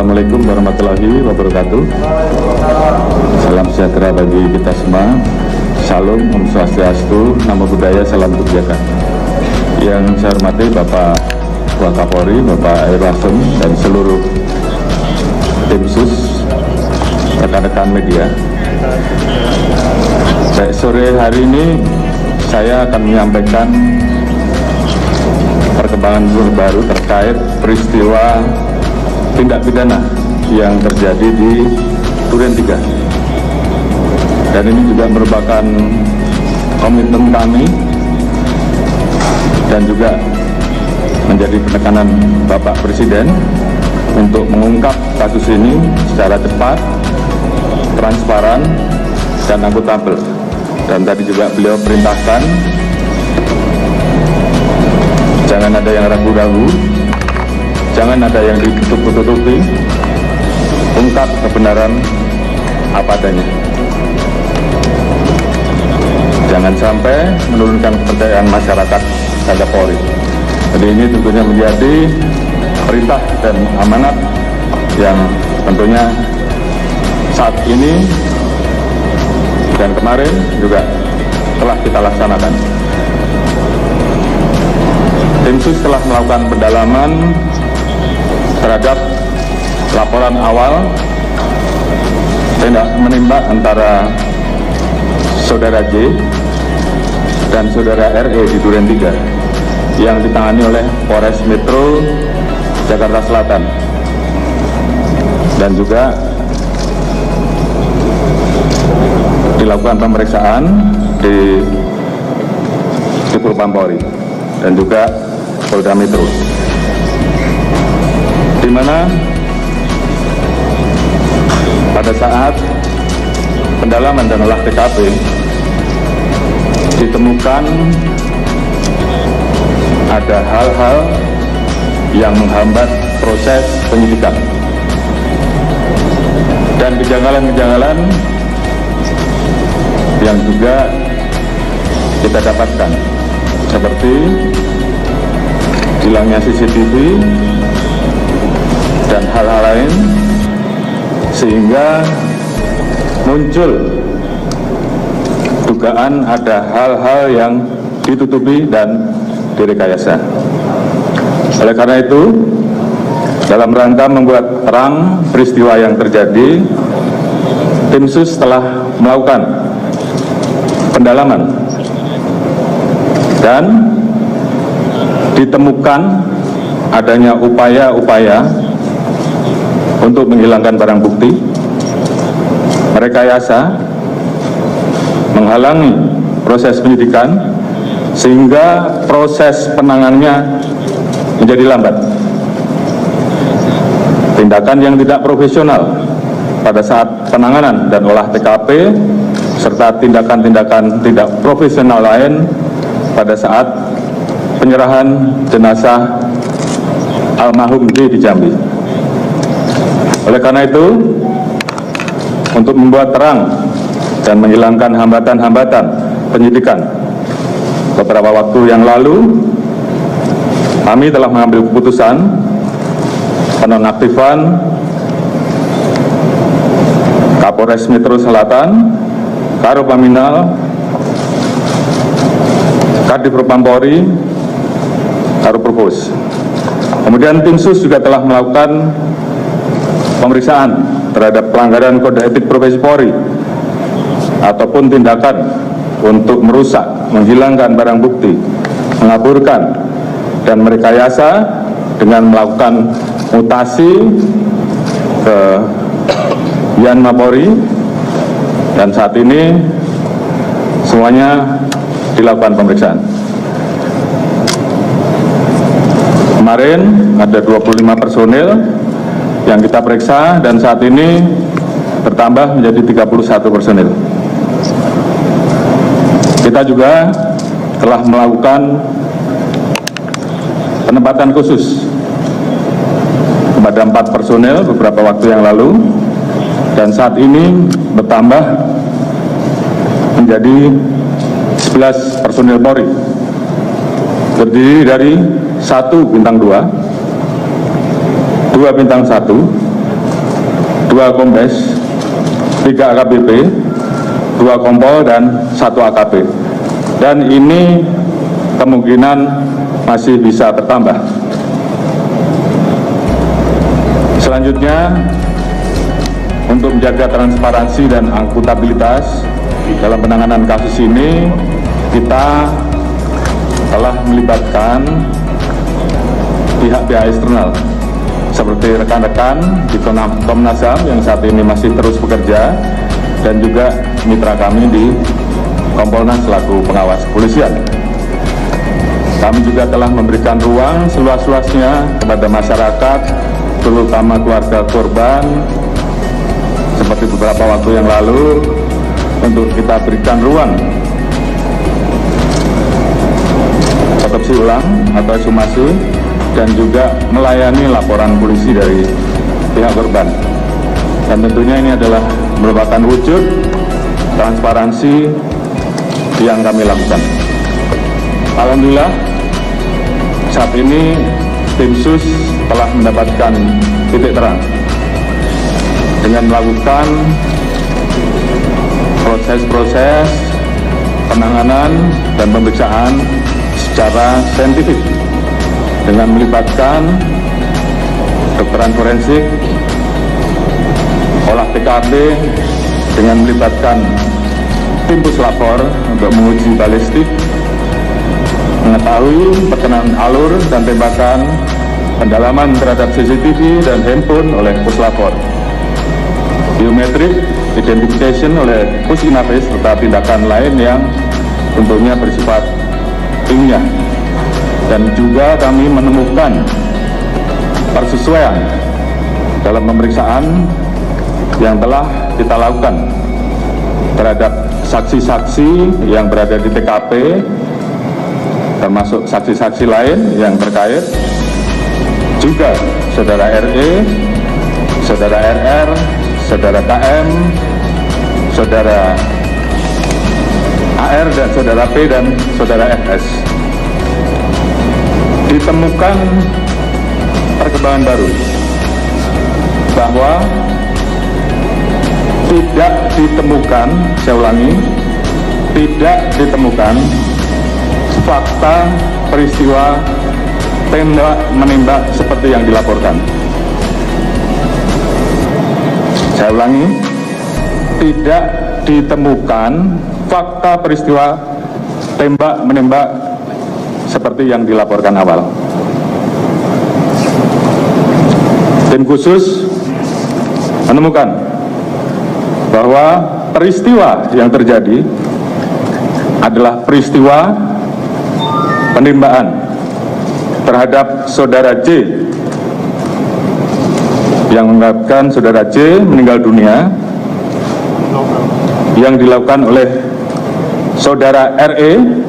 Assalamualaikum warahmatullahi wabarakatuh. Salam sejahtera bagi kita semua. Salam, Om Swastiastu, Namo Buddhaya, Salam Kebijakan. Yang saya hormati Bapak Wakapolri, Bapak Irwasum, dan seluruh tim sus, rekan-rekan media. Baik, sore hari ini saya akan menyampaikan perkembangan terbaru terkait peristiwa tindak pidana yang terjadi di Duren 3. Dan ini juga merupakan komitmen kami dan juga menjadi penekanan Bapak Presiden untuk mengungkap kasus ini secara cepat, transparan, dan akuntabel. Dan tadi juga beliau perintahkan jangan ada yang ragu-ragu, jangan ada yang ditutup-tutupi, ungkap kebenaran apa adanya. Jangan sampai menurunkan kepercayaan masyarakat terhadap Polri. Jadi ini tentunya menjadi perintah dan amanat yang tentunya saat ini dan kemarin juga telah kita laksanakan. Tim sus telah melakukan pendalaman terhadap laporan awal tindak menembak antara Saudara J dan Saudara RE di Duren 3 yang ditangani oleh Polres Metro Jakarta Selatan, dan juga dilakukan pemeriksaan di Propam Polri dan juga Polda Metro, di mana pada saat pendalaman dan olah TKP ditemukan ada hal-hal yang menghambat proses penyidikan dan kejanggalan-kejanggalan yang juga kita dapatkan, seperti hilangnya CCTV dan hal-hal lain, sehingga muncul dugaan ada hal-hal yang ditutupi dan direkayasa. Oleh karena itu, dalam rangka membuat terang peristiwa yang terjadi, tim sus telah melakukan pendalaman dan ditemukan adanya upaya-upaya untuk menghilangkan barang bukti, merekayasa, menghalangi proses penyidikan, sehingga proses penanganannya menjadi lambat. Tindakan yang tidak profesional pada saat penanganan dan olah TKP, serta tindakan-tindakan tidak profesional lain pada saat penyerahan jenazah almarhum J di Jambi. Oleh karena itu, untuk membuat terang dan menghilangkan hambatan-hambatan penyidikan, beberapa waktu yang lalu kami telah mengambil keputusan penonaktifan Kapolres Metro Selatan, Karopaminal, Kadif Propam Polri, Karoprovos. Kemudian tim sus juga telah melakukan pemeriksaan terhadap pelanggaran kode etik profesi Polri ataupun tindakan untuk merusak, menghilangkan barang bukti, mengaburkan, dan merekayasa dengan melakukan mutasi ke Yanma Polri, dan saat ini semuanya dilakukan pemeriksaan. Kemarin ada 25 personil yang kita periksa dan saat ini bertambah menjadi 31 personil. Kita juga telah melakukan penempatan khusus kepada 4 personil beberapa waktu yang lalu, dan saat ini bertambah menjadi 11 personil Polri, terdiri dari 1 bintang 2, 2 bintang 1, 2 kombes, 3 AKBP, 2 kompol, dan 1 AKP. Dan ini kemungkinan masih bisa bertambah. Selanjutnya, untuk menjaga transparansi dan akuntabilitas dalam penanganan kasus ini, kita telah melibatkan pihak-pihak eksternal seperti rekan-rekan di Komnas HAM yang saat ini masih terus bekerja, dan juga mitra kami di Kompolnas selaku pengawas kepolisian. Kami juga telah memberikan ruang seluas-luasnya kepada masyarakat, terutama keluarga korban, seperti beberapa waktu yang lalu, untuk kita berikan ruang otopsi ulang atau ekshumasi, dan juga melayani laporan polisi dari pihak korban. Dan tentunya ini adalah merupakan wujud transparansi yang kami lakukan. Alhamdulillah, saat ini tim sus telah mendapatkan titik terang dengan melakukan proses-proses penanganan dan pemeriksaan secara saintifik dengan melibatkan kedokteran forensik, olah TKP, dengan melibatkan tim puslapor untuk menguji balistik, mengetahui perkenaan alur dan tembakan, pendalaman terhadap CCTV dan handphone oleh puslapor, biometrik identification oleh Pusinafis, serta tindakan lain yang tentunya bersifat ilmiah. Dan juga kami menemukan persesuaian dalam pemeriksaan yang telah kita lakukan terhadap saksi-saksi yang berada di TKP, termasuk saksi-saksi lain yang terkait, juga saudara RE, saudara RR, saudara KM, saudara AR, dan saudara P, dan saudara FS. Ditemukan perkembangan baru bahwa tidak ditemukan, saya ulangi, tidak ditemukan fakta peristiwa tembak menembak seperti yang dilaporkan. Saya ulangi, tidak ditemukan fakta peristiwa tembak menembak seperti yang dilaporkan awal. Tim khusus menemukan bahwa peristiwa yang terjadi adalah peristiwa penembakan terhadap saudara J, yang mengakibatkan saudara J meninggal dunia, yang dilakukan oleh saudara RE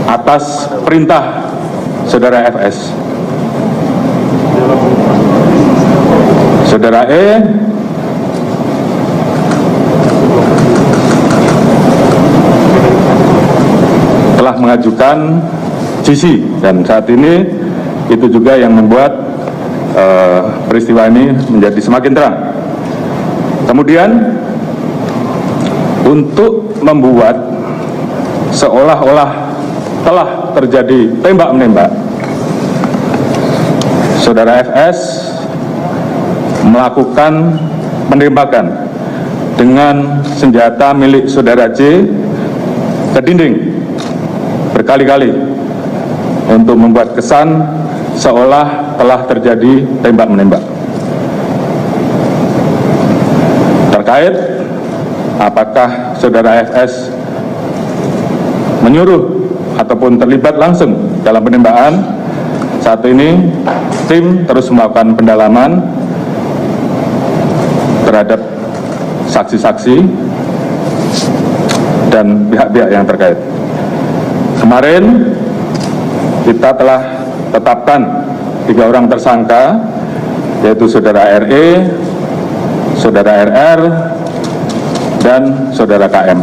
atas perintah saudara FS. Saudara E telah mengajukan GC, dan saat ini itu juga yang membuat peristiwa ini menjadi semakin terang. Kemudian, untuk membuat seolah-olah telah terjadi tembak-menembak, saudara FS melakukan penembakan dengan senjata milik saudara J ke dinding berkali-kali untuk membuat kesan seolah telah terjadi tembak-menembak. Terkait apakah saudara FS menyuruh ataupun terlibat langsung dalam penembakan, saat ini tim terus melakukan pendalaman terhadap saksi-saksi dan pihak-pihak yang terkait. Kemarin kita telah tetapkan 3 orang tersangka, yaitu saudara RE, saudara RR, dan saudara KM.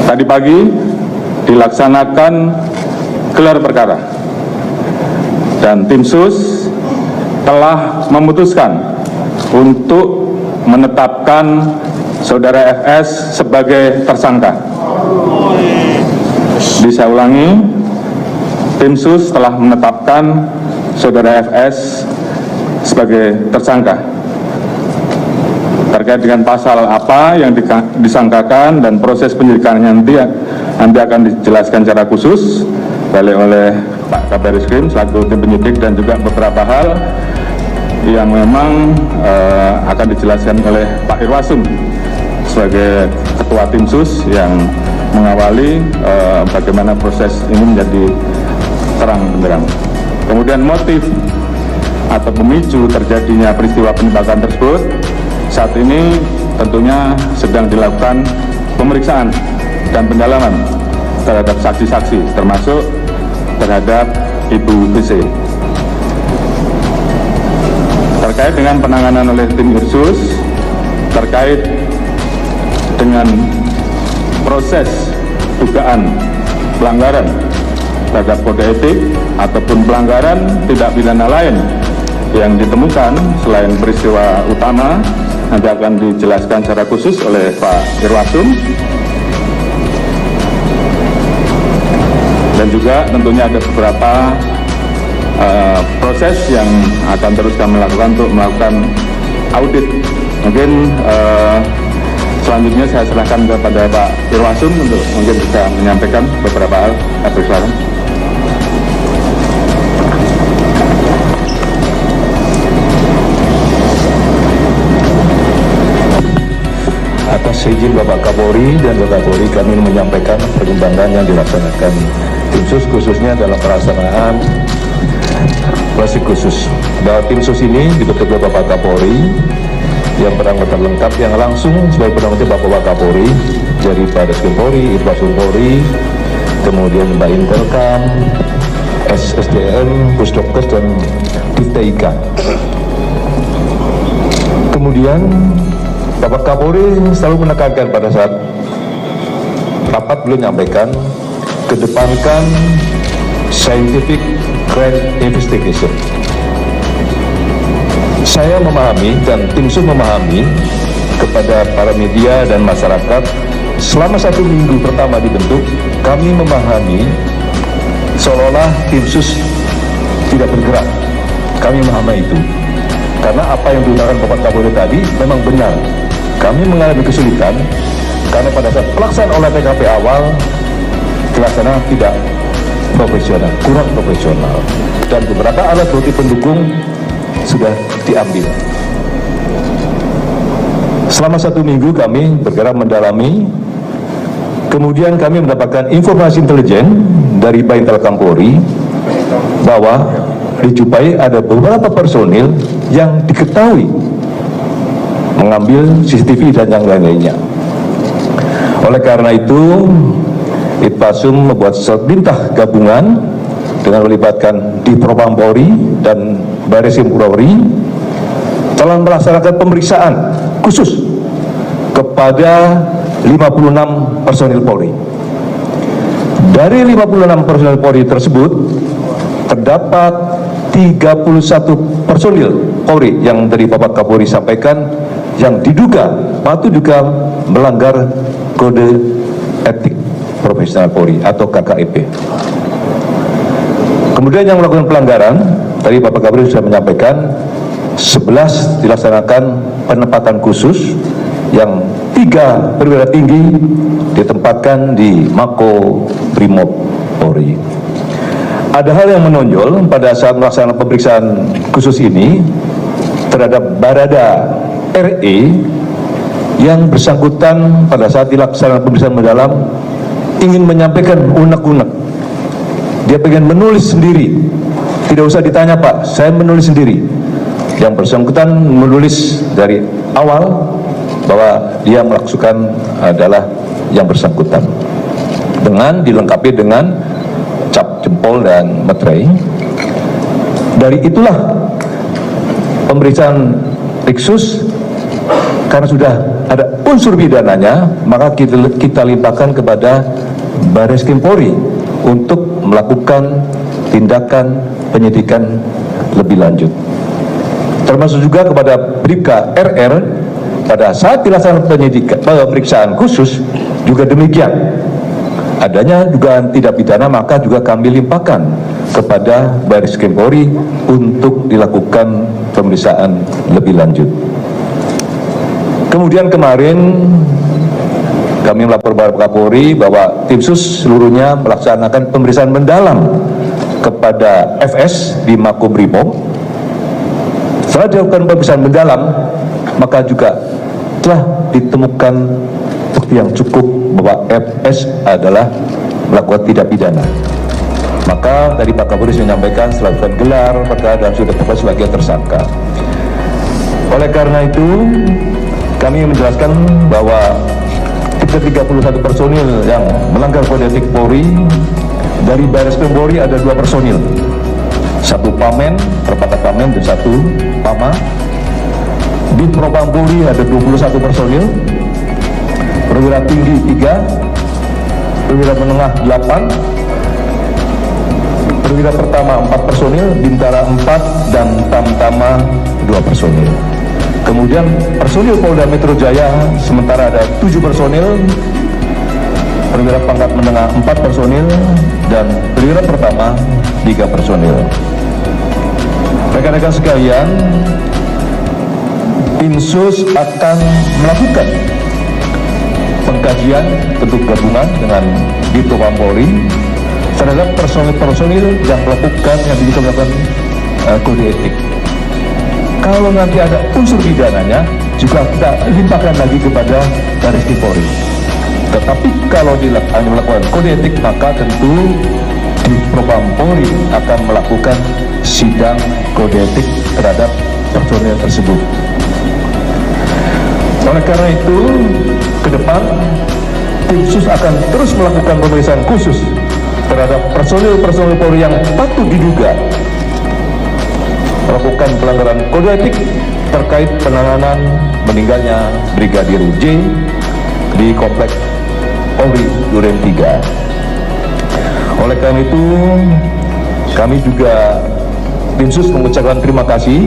Tadi pagi dilaksanakan gelar perkara, dan tim sus telah memutuskan untuk menetapkan Saudara FS sebagai tersangka. Bisa ulangi, tim sus telah menetapkan Saudara FS sebagai tersangka. Terkait dengan pasal apa yang disangkakan dan proses penyidikannya nanti akan dijelaskan secara khusus oleh Pak Kabar Eskrim selaku tim penyidik, dan juga beberapa hal yang memang akan dijelaskan oleh Pak Irwasum sebagai Ketua Tim Sus yang mengawali bagaimana proses ini menjadi terang benderang. Kemudian motif atau pemicu terjadinya peristiwa penembakan tersebut saat ini tentunya sedang dilakukan pemeriksaan dan pendalaman terhadap saksi-saksi, termasuk terhadap Ibu BC. Terkait dengan penanganan oleh tim Irsus terkait dengan proses dugaan pelanggaran terhadap kode etik ataupun pelanggaran tindak pidana lain yang ditemukan selain peristiwa utama, nanti akan dijelaskan secara khusus oleh Pak Irwasum. Dan juga tentunya ada beberapa proses yang akan terus kami lakukan untuk melakukan audit. Mungkin selanjutnya saya serahkan kepada Pak Irwasum untuk mungkin bisa menyampaikan beberapa hal. Silakan. Atas izin Bapak Kapolri dan Bapak Kapolri, kami menyampaikan perkembangan yang dilaksanakan tim sus khususnya dalam pelaksanaan operasi khusus. Bahwa tim sus ini dibentuk oleh Bapak Kapolri yang beranggota lengkap yang langsung sebagai penanggung jawab Bapak Kapolri dari Barreskrim Polri, Irwasum Polri, kemudian Mbak Intelkam, SSDM, Pusdokes, dan DITIK. Kemudian Bapak Kapolri selalu menekankan pada saat rapat beliau menyampaikan kedepankan scientific crime investigation. Saya memahami dan tim sus memahami kepada para media dan masyarakat selama 1 minggu pertama dibentuk, kami memahami seolah-olah tim sus tidak bergerak. Kami memahami itu karena apa yang diutarakan Bapak Kapolri tadi memang benar. Kami mengalami kesulitan karena pada saat pelaksanaan olah TKP awal pelaksanaan tidak profesional, kurang profesional, dan beberapa alat bukti pendukung sudah diambil. Selama 1 minggu kami bergerak mendalami, kemudian kami mendapatkan informasi intelijen dari Baintelkam Polri bahwa dijumpai ada beberapa personil yang diketahui mengambil CCTV dan yang lain-lainnya. Oleh karena itu, Itpasum membuat perintah gabungan dengan melibatkan di Propam Polri dan Barreskrim Polri telah melaksanakan pemeriksaan khusus kepada 56 personil Polri. Dari 56 personil Polri tersebut terdapat 31 personil Polri yang dari Bapak Kapolri sampaikan yang diduga patut juga melanggar kode etik profesional Polri atau KKEP. Kemudian yang melakukan pelanggaran, tadi Bapak Kapolri sudah menyampaikan 11 dilaksanakan penempatan khusus, yang 3 perwira tinggi ditempatkan di Mako Brimob Polri. Ada hal yang menonjol pada saat melaksanakan pemeriksaan khusus ini terhadap Barada RE yang bersangkutan pada saat dilaksanakan pemeriksaan mendalam ingin menyampaikan unek-unek. Dia pengen menulis sendiri, tidak usah ditanya Pak, saya menulis sendiri. Yang bersangkutan menulis dari awal bahwa dia melakukan adalah yang bersangkutan, dengan dilengkapi dengan cap jempol dan materai. Dari itulah pemeriksaan Riksus, karena sudah ada unsur pidananya, maka kita limpahkan kepada Barreskrim Polri untuk melakukan tindakan penyidikan lebih lanjut. termasuk juga kepada Bribka RR pada saat dilaksanakan pemeriksaan khusus juga demikian. Adanya dugaan tidak pidana maka juga kami limpahkan kepada Baris Krim Polri untuk dilakukan pemeriksaan lebih lanjut. Kemudian kemarin kami melapor kepada Kapolri bahwa tim sus seluruhnya melaksanakan pemeriksaan mendalam kepada FS di Makobrimob. Setelah dilakukan pemeriksaan mendalam, maka juga telah ditemukan bukti yang cukup bahwa FS adalah melakukan tidak pidana. Maka tadi Pak Kapolri menyampaikan setelah gelar perkara dan sudah ditetapkan sebagai tersangka. Oleh karena itu, kami menjelaskan bahwa 31 personil yang melanggar kode etik Polri, dari Baris Krim Polri ada 2 personil, 1 Pamen, perangkat Pamen, dan 1 Pama. Di Propam Polri ada 21 personil, perwira tinggi 3, perwira menengah 8, perwira pertama 4 personil, bintara 4, dan tamtama 2 personil. Kemudian personil Polda Metro Jaya sementara ada 7 personil, perwira pangkat menengah 4 personil, dan perwira pertama 3 personil. Rekan-rekan sekalian, tim sus akan melakukan pengkajian bentuk gabungan dengan Ditpol Polri terhadap personil-personil yang diduga melakukan kode etik. Kalau nanti ada unsur pidananya, juga kita limpahkan lagi kepada Baris Krim Polri. Tetapi kalau hanya melakukan kode etik, maka tentu di Propam Polri akan melakukan sidang kode etik terhadap personil tersebut. Oleh karena itu, ke depan tim sus akan terus melakukan pemeriksaan khusus terhadap personil-personil Polri yang patut diduga melakukan pelanggaran kode etik terkait penanganan meninggalnya Brigadir J di Komplek Polri Duren 3. Oleh karena itu, kami juga tim sus mengucapkan terima kasih.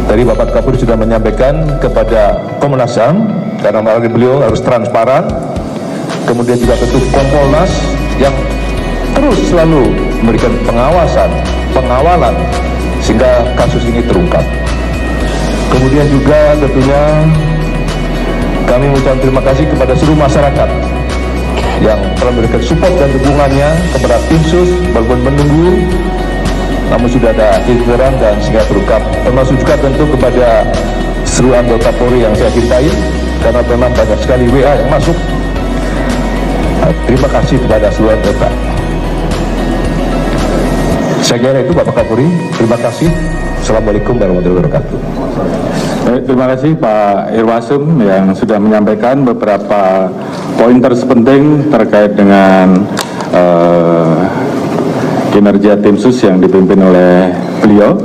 Tadi Bapak Kapolri sudah menyampaikan kepada Komnas HAM, karena melalui beliau harus transparan. Kemudian juga tentu Kompolnas yang terus selalu memberikan pengawasan, pengawalan sehingga kasus ini terungkap. Kemudian juga tentunya kami mengucapkan terima kasih kepada seluruh masyarakat yang telah memberikan support dan dukungannya kepada tim sus walaupun menunggu, namun sudah ada ikhtiar dan sehingga terungkap. Termasuk juga tentu kepada seluruh anggota Polri yang saya cintai, karena memang banyak sekali WA yang masuk. Terima kasih kepada seluruh anggota. Saya kira itu Bapak Kapolri. Terima kasih. Assalamualaikum warahmatullahi wabarakatuh. Baik, terima kasih Pak Irwasum yang sudah menyampaikan beberapa poin penting terkait dengan kinerja tim sus yang dipimpin oleh beliau.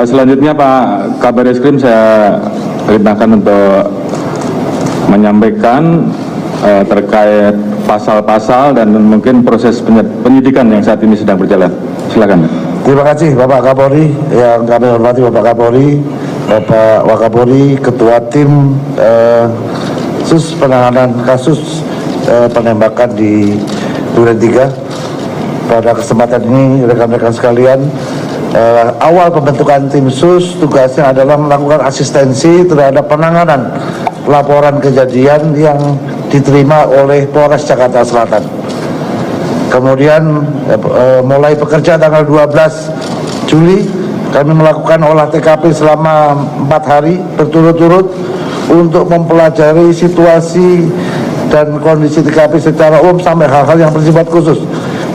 Selanjutnya Pak Kabar Eskrim saya perintahkan untuk menyampaikan terkait pasal-pasal dan mungkin proses penyidikan yang saat ini sedang berjalan. Silakan. Terima kasih Bapak Kapolri, yang kami hormati Bapak Kapolri, Bapak Wakapolri, Ketua Tim Sus Penanganan Kasus Penembakan di Duren 3. Pada kesempatan ini rekan-rekan sekalian, awal pembentukan tim sus tugasnya adalah melakukan asistensi terhadap penanganan laporan kejadian yang diterima oleh Polres Jakarta Selatan. Kemudian mulai bekerja tanggal 12 Juli kami melakukan olah TKP selama 4 hari berturut-turut untuk mempelajari situasi dan kondisi TKP secara umum sampai hal-hal yang bersifat khusus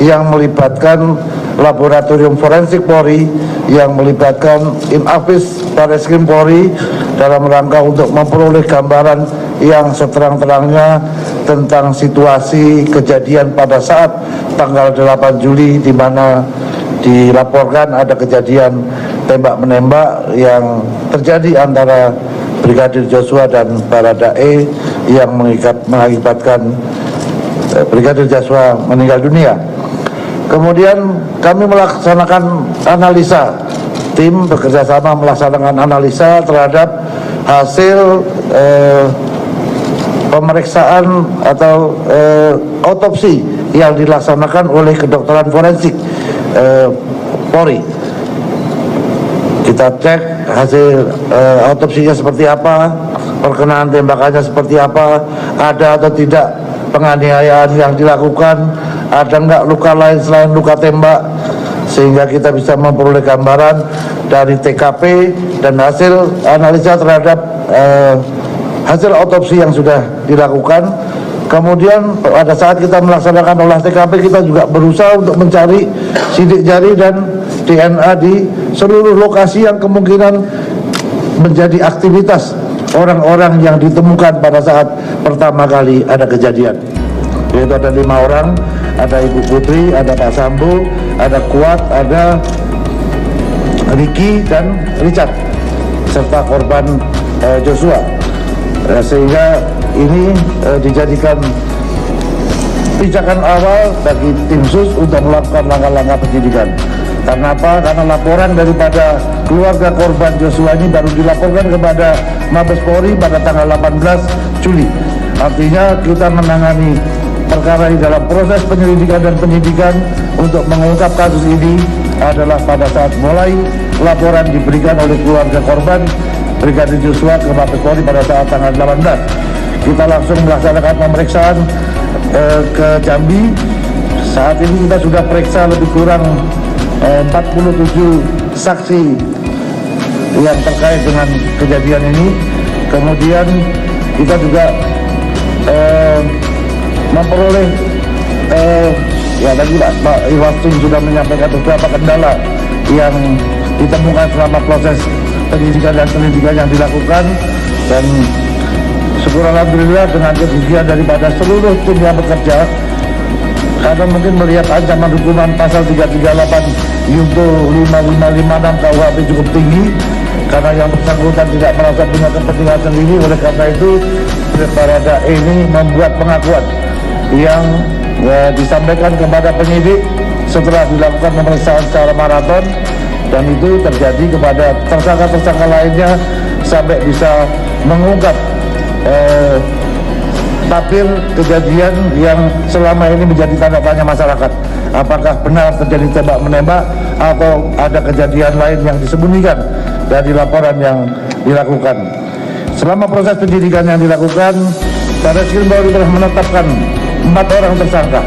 yang melibatkan laboratorium forensik Polri, yang melibatkan Inafis Baris Krim Polri dalam rangka untuk memperoleh gambaran yang seterang-terangnya tentang situasi kejadian pada saat tanggal 8 Juli di mana dilaporkan ada kejadian tembak-menembak yang terjadi antara Brigadir Joshua dan Baradae yang mengakibatkan Brigadir Joshua meninggal dunia. Kemudian kami melaksanakan analisa tim bekerjasama melaksanakan analisa terhadap hasil pemeriksaan atau otopsi yang dilaksanakan oleh kedokteran forensik Polri. Kita cek hasil otopsinya seperti apa, perkenaan tembakannya seperti apa, ada atau tidak penganiayaan yang dilakukan, ada nggak luka lain selain luka tembak, sehingga kita bisa memperoleh gambaran dari TKP dan hasil analisa terhadap hasil otopsi yang sudah dilakukan. Kemudian pada saat kita melaksanakan olah TKP, kita juga berusaha untuk mencari sidik jari dan DNA di seluruh lokasi yang kemungkinan menjadi aktivitas orang-orang yang ditemukan pada saat pertama kali ada kejadian. Yaitu ada 5 orang, ada Ibu Putri, ada Pak Sambo, ada Kuat, ada Ricky dan Richard, serta korban Joshua. Sehingga ini dijadikan pijakan awal bagi tim sus untuk melakukan langkah-langkah penyidikan. Karena apa? Karena laporan daripada keluarga korban Joshua ini baru dilaporkan kepada Mabes Polri pada tanggal 18 Juli. Artinya kita menangani perkara ini dalam proses penyelidikan dan penyidikan untuk mengungkap kasus ini adalah pada saat mulai laporan diberikan oleh keluarga korban Brigadir Joshua ke Mabes Polri pada saat tanggal 18. Kita langsung melaksanakan pemeriksaan ke Jambi. Saat ini kita sudah periksa lebih kurang 47 saksi yang terkait dengan kejadian ini. Kemudian kita juga memperoleh ya tadi Pak Irwasum sudah menyampaikan beberapa kendala yang ditemukan selama proses penyidikan dan penyelidikan yang dilakukan, dan syukur alhamdulillah dengan kegigihan daripada seluruh tim yang bekerja, karena mungkin melihat ancaman hukuman pasal 338 Yunto 5556 KUHP cukup tinggi, karena yang bersangkutan tidak merasa punya kepentingan sendiri. Oleh karena itu Barada ini membuat pengakuan yang disampaikan kepada penyidik setelah dilakukan pemeriksaan secara maraton, dan itu terjadi kepada tersangka-tersangka lainnya sampai bisa mengungkap tabir kejadian yang selama ini menjadi tanda tanya masyarakat. Apakah benar terjadi tembak-menembak atau ada kejadian lain yang disembunyikan dari laporan yang dilakukan. Selama proses penyidikan yang dilakukan, Barreskrim Polri telah menetapkan 4 orang tersangka.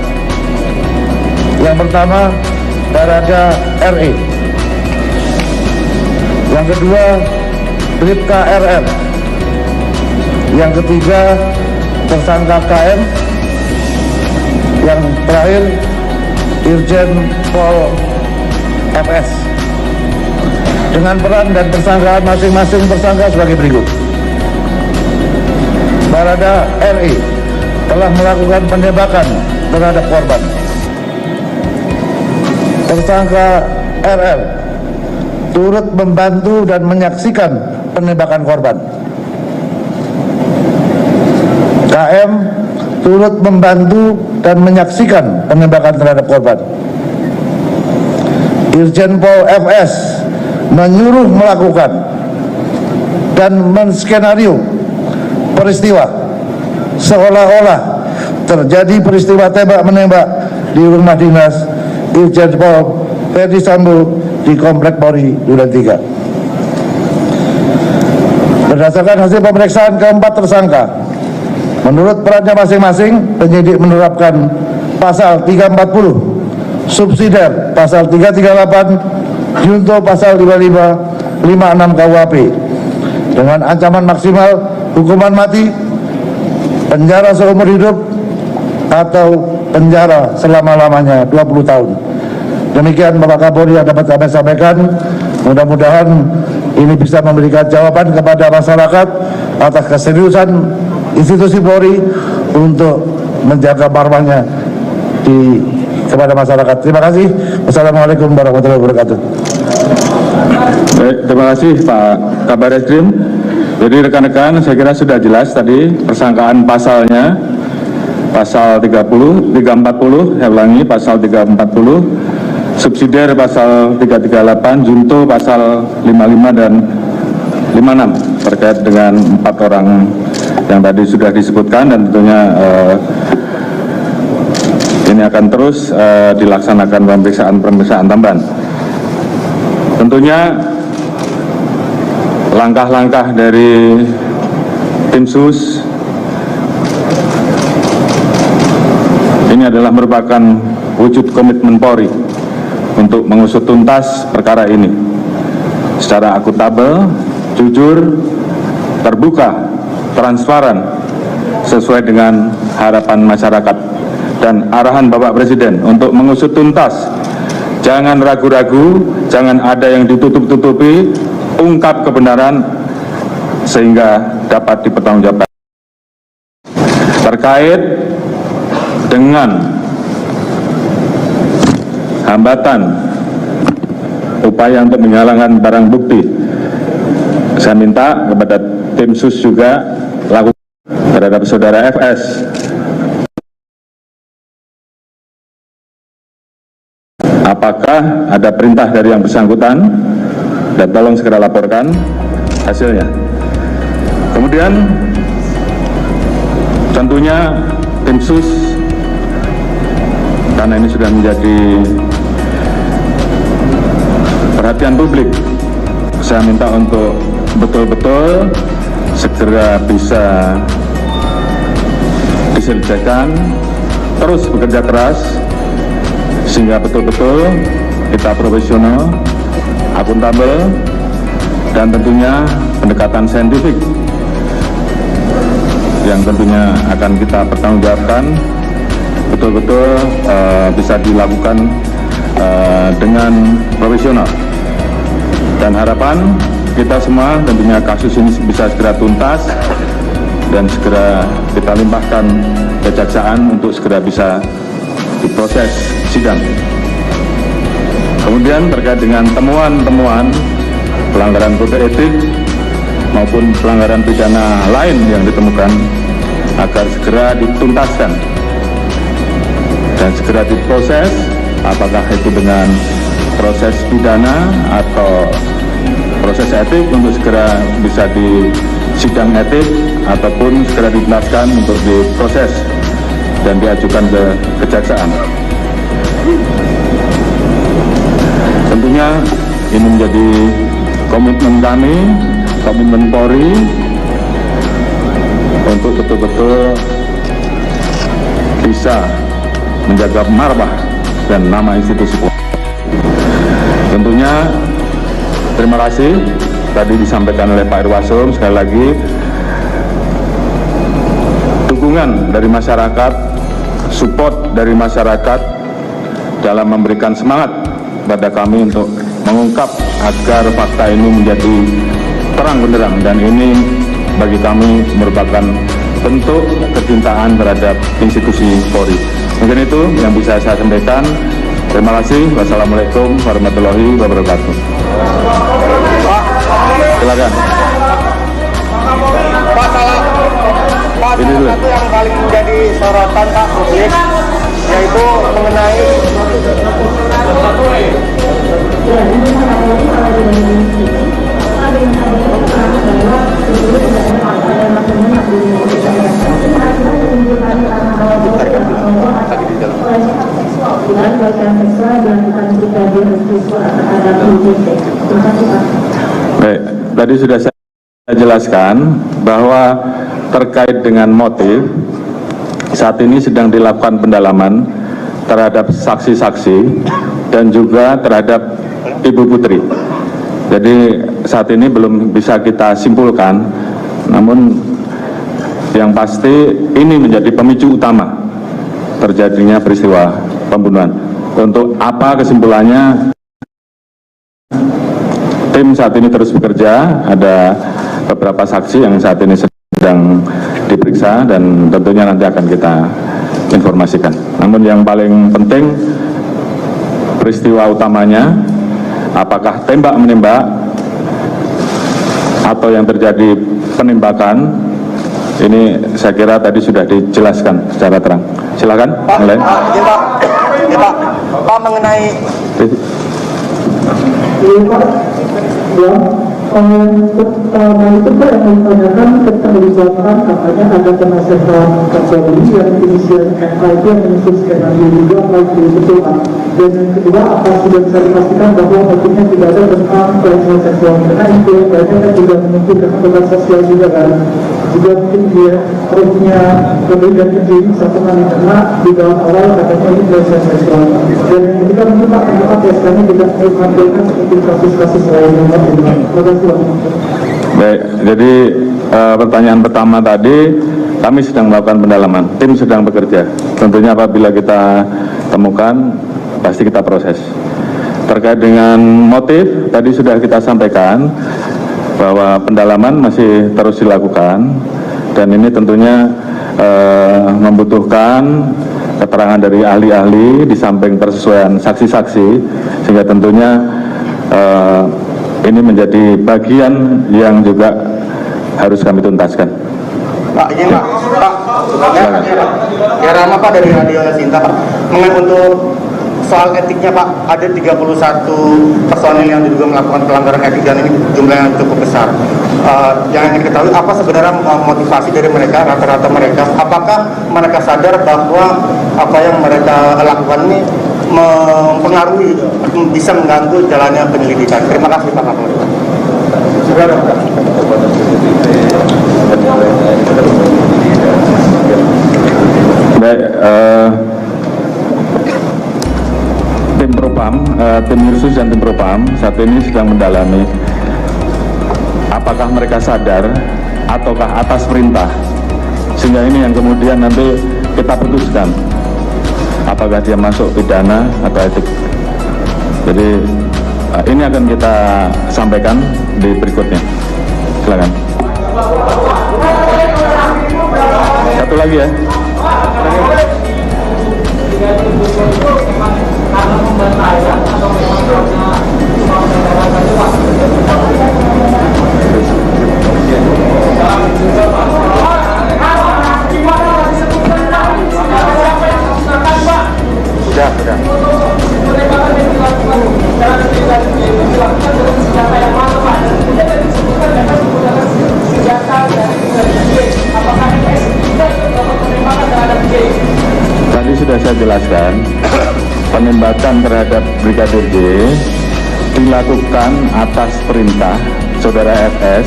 Yang pertama, Barada RE. Yang kedua, Bribka RR. Yang ketiga, tersangka KM. Yang terakhir, Irjen Pol FS. Dengan peran dan persangkaan masing-masing tersangka sebagai berikut. Barada RE telah melakukan penembakan terhadap korban. Tersangka RR turut membantu dan menyaksikan penembakan korban. KM turut membantu dan menyaksikan penembakan terhadap korban. Irjen Pol FS menyuruh melakukan dan menskenario peristiwa seolah-olah terjadi peristiwa tembak-menembak di rumah dinas Irjen Pol Ferdi Sambo di Komplek Polri Duren 3. Berdasarkan hasil pemeriksaan keempat tersangka, menurut perannya masing-masing, penyidik menerapkan pasal 340, subsidiar pasal 338, junto pasal 5556 KUHP dengan ancaman maksimal hukuman mati, penjara seumur hidup, atau penjara selama-lamanya 20 tahun. Demikian Bapak Kapolri yang dapat kami sampaikan. Mudah-mudahan ini bisa memberikan jawaban kepada masyarakat atas keseriusan institusi Polri untuk menjaga marwahnya kepada masyarakat. Terima kasih. Wassalamualaikum warahmatullahi wabarakatuh. Baik, terima kasih Pak Kabar Eskrim. Jadi rekan-rekan, saya kira sudah jelas tadi persangkaan pasalnya. Pasal 340, saya ulangi, pasal 340 subsidiar pasal 338, junto pasal 55 dan 56 terkait dengan 4 orang yang tadi sudah disebutkan, dan tentunya ini akan terus dilaksanakan pemeriksaan tambahan. Tentunya langkah-langkah dari tim sus ini adalah merupakan wujud komitmen Polri untuk mengusut tuntas perkara ini secara akuntabel, jujur, terbuka, transparan, sesuai dengan harapan masyarakat dan arahan Bapak Presiden untuk mengusut tuntas. Jangan ragu-ragu, jangan ada yang ditutup-tutupi, ungkap kebenaran sehingga dapat dipertanggungjawabkan. Terkait dengan hambatan upaya untuk menyalahkan barang bukti, saya minta kepada tim sus juga lakukan terhadap saudara FS. Apakah ada perintah dari yang bersangkutan, dan tolong segera laporkan hasilnya. Kemudian tentunya tim sus, karena ini sudah menjadi perhatian publik, saya minta untuk betul-betul segera bisa diselesaikan, terus bekerja keras sehingga betul-betul kita profesional, akuntabel, dan tentunya pendekatan saintifik yang tentunya akan kita pertanggungjawabkan betul-betul bisa dilakukan dengan profesional. Dan harapan kita semua tentunya kasus ini bisa segera tuntas dan segera kita limpahkan kejaksaan untuk segera bisa diproses sidang. Kemudian terkait dengan temuan-temuan pelanggaran kode etik maupun pelanggaran pidana lain yang ditemukan, agar segera dituntaskan dan segera diproses, apakah itu dengan proses pidana atau proses etik untuk segera bisa di sidang etik, ataupun segera dituntaskan untuk diproses dan diajukan ke kejaksaan. Tentunya ini menjadi komitmen kami, komitmen Polri untuk betul-betul bisa menjaga marwah dan nama institusi Polri. Tentunya terima kasih tadi disampaikan oleh Pak Irwasum, sekali lagi dukungan dari masyarakat, support dari masyarakat dalam memberikan semangat pada kami untuk mengungkap agar fakta ini menjadi terang benderang, dan ini bagi kami merupakan bentuk kecintaan terhadap institusi Polri. Mungkin itu yang bisa saya sampaikan. Terima kasih. Wassalamualaikum warahmatullahi wabarakatuh. Silakan. Pak, Ini dulu. satu yang paling menjadi sorotan Pak publik, yaitu mengenai Baik, tadi sudah saya jelaskan bahwa terkait dengan motif, saat ini sedang dilakukan pendalaman terhadap saksi-saksi dan juga terhadap Ibu Putri. Jadi saat ini belum bisa kita simpulkan, namun yang pasti ini menjadi pemicu utama terjadinya peristiwa pembunuhan. Untuk apa kesimpulannya, tim saat ini terus bekerja, ada beberapa saksi yang saat ini sedang diperiksa dan tentunya nanti akan kita informasikan. Namun yang paling penting, peristiwa utamanya, apakah tembak-menembak atau yang terjadi penembakan, ini saya kira tadi sudah dijelaskan secara terang. Silakan, mulai. Ya Pak, Pak mengenai pertama itu Pak yang ditanyakan keterlibatan katanya ada penasehat Kapolri yang inisial MA itu yang menyusun skenario juga baik itu betul Pak. Dan yang kedua, apa sudah bisa dipastikan bahwa motifnya tidak ada tentang pelecehan seksual, karena itu mereka kan juga mungkin kekebalan sosial juga kan, juga mungkin dia perutnya pemberian izin satu kali karena di dalam awal katanya ini pelecehan seksual. Dan yang ketiga mungkin Pak, kenapa biasanya tidak menghadirkan seperti kasus-kasus lainnya Pak? Terima kasih Pak. Baik, jadi pertanyaan pertama tadi, kami sedang melakukan pendalaman, tim sedang bekerja. Tentunya apabila kita temukan, pasti kita proses. Terkait dengan motif, tadi sudah kita sampaikan bahwa pendalaman masih terus dilakukan, dan ini tentunya membutuhkan keterangan dari ahli-ahli di samping persesuaian saksi-saksi, sehingga tentunya ini menjadi bagian yang juga harus kami tuntaskan. Pak, ini Pak, ya Rama Pak dari Radio Sinta Pak, mengenai untuk soal etiknya Pak, ada 31 personil yang diduga melakukan pelanggaran etik dan ini jumlahnya cukup besar. Yang ingin diketahui apa sebenarnya motivasi dari mereka, rata-rata mereka, apakah mereka sadar bahwa apa yang mereka lakukan ini mempengaruhi, bisa mengganggu jalannya penyelidikan. Terima kasih Pak Kapolri. Baik, tim Propam, tim Irsus dan tim Propam saat ini sedang mendalami apakah mereka sadar ataukah atas perintah, sehingga ini yang kemudian nanti kita putuskan apakah dia masuk pidana atau etik. Jadi ini akan kita sampaikan di berikutnya. Silakan. Satu lagi ya. Sudah. Tadi sudah saya jelaskan, penembakan terhadap Brigadir J dilakukan atas perintah saudara FS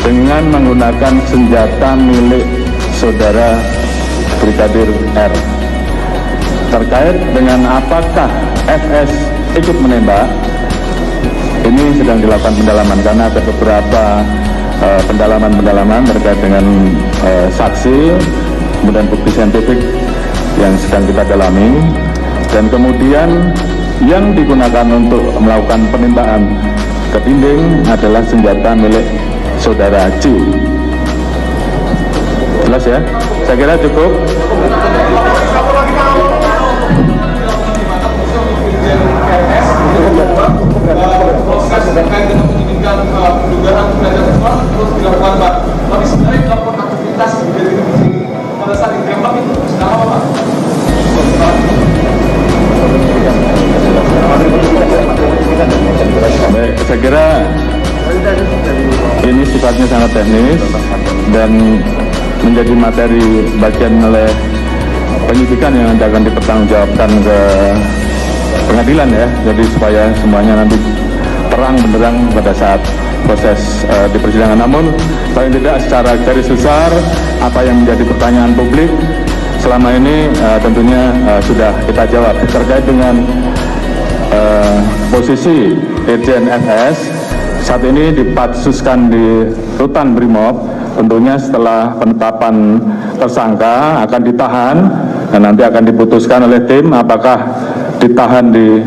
dengan menggunakan senjata milik saudara Brigadir R. Terkait dengan apakah FS ikut menembak, ini sedang dilakukan pendalaman karena ada beberapa pendalaman terkait dengan saksi, kemudian bukti saintifik yang sedang kita dalami, dan kemudian yang digunakan untuk melakukan penembakan ke dinding adalah senjata milik saudara J. Jelas ya? Saya kira cukup. Baik, saya kira ini sifatnya sangat teknis dan menjadi materi bagian oleh penyidikan yang nanti akan dipertanggungjawabkan ke pengadilan ya. Jadi supaya semuanya nanti terang benderang pada saat proses di persidangan. Namun paling tidak secara garis besar apa yang menjadi pertanyaan publik selama ini tentunya sudah kita jawab. Terkait dengan posisi Irjen FS saat ini dipatsuskan di Rutan Brimob. Tentunya setelah penetapan tersangka akan ditahan dan nanti akan diputuskan oleh tim apakah ditahan di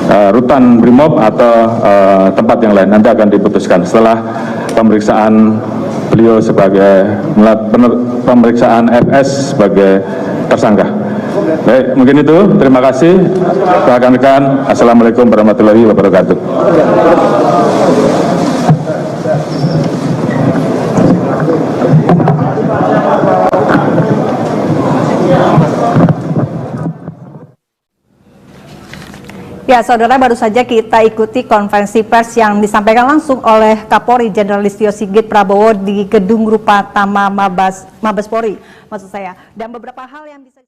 Rutan Brimob atau tempat yang lain. Nanti akan diputuskan setelah pemeriksaan beliau sebagai pemeriksaan FS sebagai tersangka. Baik, mungkin itu. Terima kasih rekan-rekan. Assalamualaikum warahmatullahi wabarakatuh. Ya, saudara, baru saja kita ikuti konferensi pers yang disampaikan langsung oleh Kapolri Jenderal Listio Sigit Prabowo di Gedung Rupatama Mabes Polri, maksud saya. Dan beberapa hal yang bisa